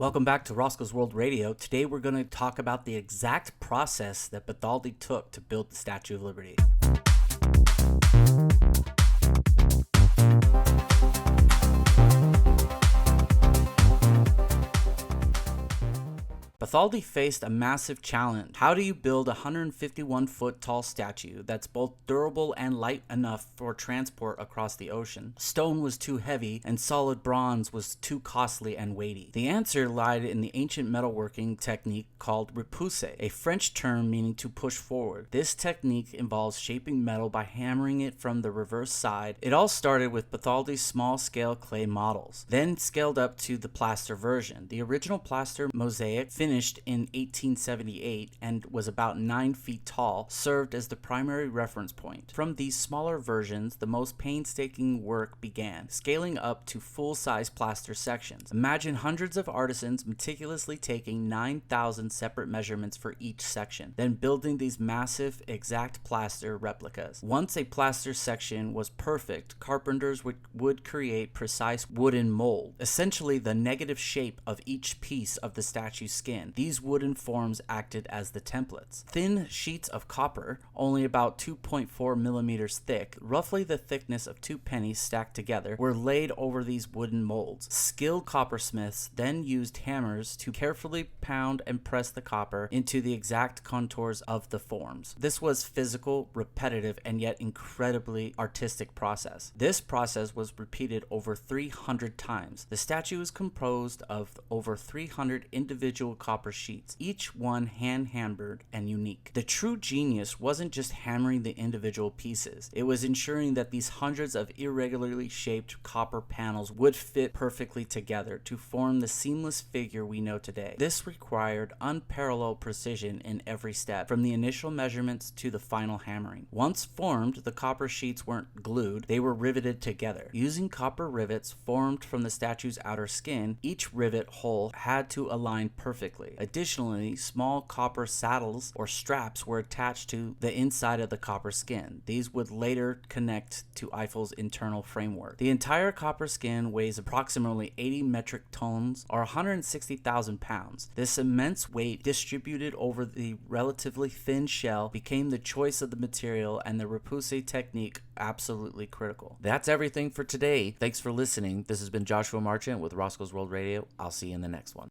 Welcome back to Roscoe's World Radio. Today we're going to talk about the exact process that Bartholdi took to build the Statue of Liberty. Bartholdi faced a massive challenge. How do you build a 151-foot tall statue that's both durable and light enough for transport across the ocean? Stone was too heavy and solid bronze was too costly and weighty. The answer lied in the ancient metalworking technique called repousser, a French term meaning to push forward. This technique involves shaping metal by hammering it from the reverse side. It all started with Bartholdi's small-scale clay models, then scaled up to the plaster version. The original plaster mosaic finished in 1878 and was about 9 feet tall, served as the primary reference point. From these smaller versions, the most painstaking work began, scaling up to full-size plaster sections. Imagine hundreds of artisans meticulously taking 9,000 separate measurements for each section, then building these massive, exact plaster replicas. Once a plaster section was perfect, carpenters would create precise wooden mold, essentially the negative shape of each piece of the statue's skin. These wooden forms acted as the templates. Thin sheets of copper, only about 2.4 millimeters thick, roughly the thickness of 2 pennies stacked together, were laid over these wooden molds. Skilled coppersmiths then used hammers to carefully pound and press the copper into the exact contours of the forms. This was physical, repetitive, and yet incredibly artistic process. This process was repeated over 300 times. The statue is composed of over 300 individual copper sheets, each one hand-hammered and unique. The true genius wasn't just hammering the individual pieces, it was ensuring that these hundreds of irregularly shaped copper panels would fit perfectly together to form the seamless figure we know today. This required unparalleled precision in every step, from the initial measurements to the final hammering. Once formed, the copper sheets weren't glued, they were riveted together. Using copper rivets formed from the statue's outer skin, each rivet hole had to align perfectly. Additionally, small copper saddles or straps were attached to the inside of the copper skin. These would later connect to Eiffel's internal framework. The entire copper skin weighs approximately 80 metric tons or 160,000 pounds. This immense weight distributed over the relatively thin shell became the choice of the material, and the repousser technique absolutely critical. That's everything for today. Thanks for listening. This has been Joshua Marchant with Roscoe's World Radio. I'll see you in the next one.